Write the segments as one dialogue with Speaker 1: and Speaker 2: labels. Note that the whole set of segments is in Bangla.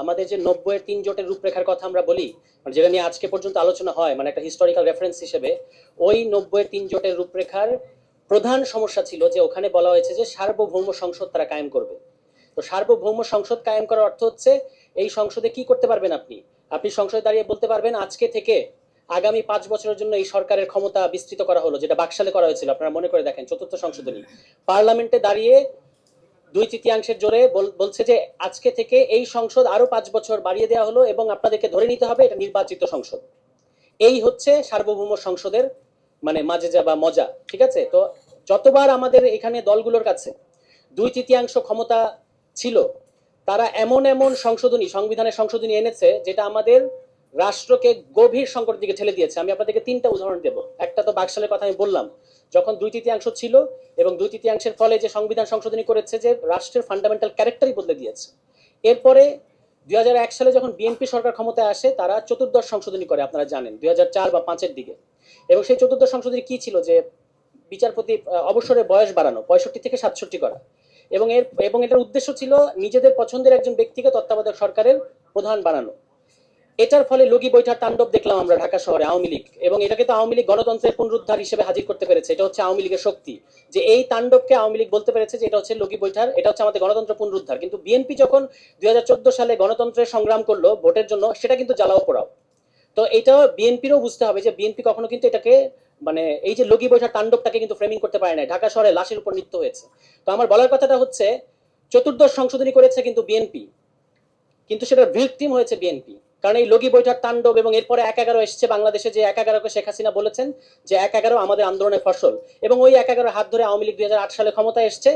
Speaker 1: আমাদের যে 90-এর 3 জোটের রূপরেখার কথা আমরা বলি, মানে যেটা নিয়ে আজকে পর্যন্ত আলোচনা হয়, মানে একটা হিস্টোরিক্যাল রেফারেন্স হিসেবে, ওই 90-এর 3 জোটের রূপরেখার প্রধান সমস্যা ছিল যে ওখানে বলা হয়েছে যে সার্বভৌম সংসদ তারা কায়েম করবে। তো সার্বভৌম সংসদ কায়েম করার অর্থ হচ্ছে এই সংসদে কি করতে পারবেন আপনি? আপনি সংসদে দাঁড়িয়ে বলতে পারবেন আজকে থেকে আগামী 5 বছরের জন্য এই সরকারের ক্ষমতা বিস্তৃত করা হলো, যেটা বাকশালে করা হয়েছিল, আপনারা মনে করে দেখেন, চতুর্থ সংশোধনী। পার্লামেন্টে দাঁড়িয়ে 2/3 জোরে বলছে যে আজকে থেকে এই সংসদ আরো 5 বছর বাড়িয়ে দেওয়া হলো এবং আপনাদেরকে ধরে নিতে হবে এটা নির্বাচিত সংসদ। এই হচ্ছে সার্বভৌম সংসদের মানে মাঝে যা বা মজা, ঠিক আছে? তো যতবার আমাদের এখানে দলগুলোর কাছে 2/3 ক্ষমতা ছিল, তারা এমন এমন সংবিধানের সংশোধনী এনেছে যেটা আমাদের রাষ্ট্রকে গভীর সংকটের দিকে ঠেলে দিয়েছে। আমি আপনাদেরকে 3টা উদাহরণ দেব। একটা তো বাকশালের কথা আমি বললাম, যখন 2/3 ছিল এবং 2/3 ফলে যে সংবিধান সংশোধনী করেছে যে রাষ্ট্রের ফান্ডামেন্টাল ক্যারেক্টারই বদলে দিয়েছে। এরপরে 2001 সালে যখন বিএনপি সরকার ক্ষমতায় আসে, তারা চতুর্দশ সংশোধনী করে, আপনারা জানেন 2004 বা 5-এর দিকে। এবং সেই চতুর্দশ সংশোধনী কি ছিল? যে বিচারপতি অবসরের বয়স বাড়ানো, 65 থেকে 67 করা। এবং এটার উদ্দেশ্য ছিল নিজেদের পছন্দের একজন ব্যক্তিকে তত্ত্বাবধায়ক সরকারের প্রধান বানানো। এটার ফলে লগি বৈঠার তাণ্ডব দেখলাম আমরা ঢাকা শহরে, আওয়ামী লীগ, এবং এটাকে তো আওয়ামী লীগ গণতন্ত্রের পুনরুদ্ধার হিসেবে হাজির করতে পেরেছে। এটা হচ্ছে আওয়ামী লীগের শক্তি, যে এই তাণ্ডবকে আওয়ামী লীগ বলতে পেরেছে যে এটা হচ্ছে লগি বৈঠার, এটা হচ্ছে আমাদের গণতন্ত্র পুনরুদ্ধার। কিন্তু বিএনপি যখন 2014 সালে গণতন্ত্রের সংগ্রাম করলো ভোটের জন্য, সেটা কিন্তু জ্বালাও পোড়াও। তো এটা বিএনপিরও বুঝতে হবে যে বিএনপি কখনো কিন্তু এটাকে মানে এই যে লগি বৈঠার তাণ্ডবটাকে কিন্তু ফ্রেমিং করতে পারে না। ঢাকা শহরে লাশের উপর নৃত্য হয়েছে। তো আমার বলার কথাটা হচ্ছে, চতুর্দশ সংশোধনী করেছে কিন্তু বিএনপি, কিন্তু সেটার ভিকটিম হয়েছে বিএনপি। কারণ এই লগি বৈঠার তাণ্ডব এবং এরপরে 1/11 এসেছে বাংলাদেশে, যে 1/11কে শেখ হাসিনা বলেছেন যে 1/11 আমাদের আন্দোলনের ফসল, এবং ওই 1/11 হাত ধরে আওয়ামী লীগ 2008 সালে ক্ষমতায় এসছে।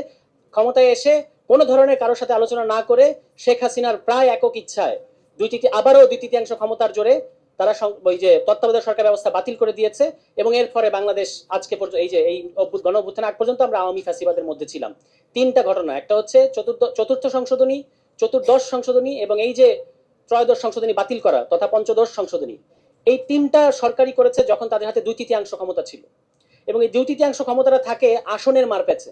Speaker 1: ক্ষমতায় এসে কোনো ধরনের কারোর সাথে আলোচনা না করে শেখ হাসিনার প্রায় একক ইচ্ছায় আবারও 2/3 ক্ষমতার জোরে তারা ওই যে তত্ত্বাবধায়ক সরকার ব্যবস্থা বাতিল করে দিয়েছে। এবং এর ফলে বাংলাদেশ আজকে পর্যন্ত এই যে এই গণ অভ্যুত্থান আগ পর্যন্ত আমরা আওয়ামী ফ্যাসিবাদের মধ্যে ছিলাম। 3টা ঘটনা, একটা হচ্ছে চতুর্থ সংশোধনী, চতুর্দশ সংশোধনী, এবং এই যে ত্রয়োদশ সংশোধনী বাতিল করা তথা পঞ্চদশ সংশোধনী। এই 3টা সরকারি করেছে যখন তাদের হাতে 2/3 ক্ষমতা ছিল। এবং এই 2/3 ক্ষমতাটা থাকে আসনের মারপ্যাচে।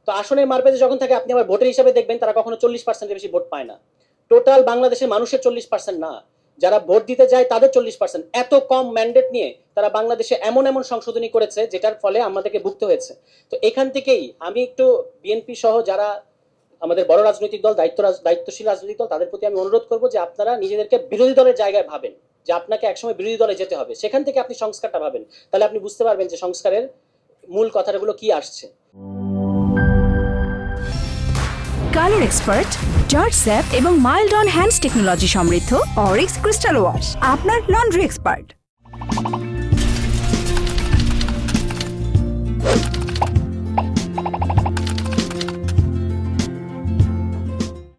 Speaker 1: তো আসনের মারপ্যাচে যখন থাকে, আপনি আবার ভোটের হিসাবে দেখবেন তারা কখনো 40%-এর বেশি ভোট পায় না। টোটাল বাংলাদেশের মানুষের 40% না, যারা ভোট দিতে যায় তাদের 40%। এত কম ম্যান্ডেট নিয়ে তারা বাংলাদেশে এমন এমন সংশোধনী করেছে যেটার ফলে আমাদেরকে ভুগতে হয়েছে। তো এখান থেকেই আমি একটু বিএনপি সহ যারা আমাদের বড় রাজনৈতিক দল, দায়িত্বশীল রাজনৈতিক দল, তাদের প্রতি আমি অনুরোধ করবো যে আপনারা নিজেদেরকে বিরোধী দলের জায়গায় ভাবেন, যে আপনাকে একসময় বিরোধী দলে যেতে হবে, সেখান থেকে আপনি সংস্কারটা ভাবেন। তাহলে আপনি বুঝতে পারবেন যে সংস্কারের মূল কথাগুলো কি আসছে।
Speaker 2: কালার এক্সপার্ট, জর্জ স্যাপ এবং মাইল্ড অন হ্যান্ডস টেকনোলজি সমৃদ্ধ অরিক্স ক্রিস্টাল ওয়াশ আপনার লন্ড্রি এক্সপার্ট।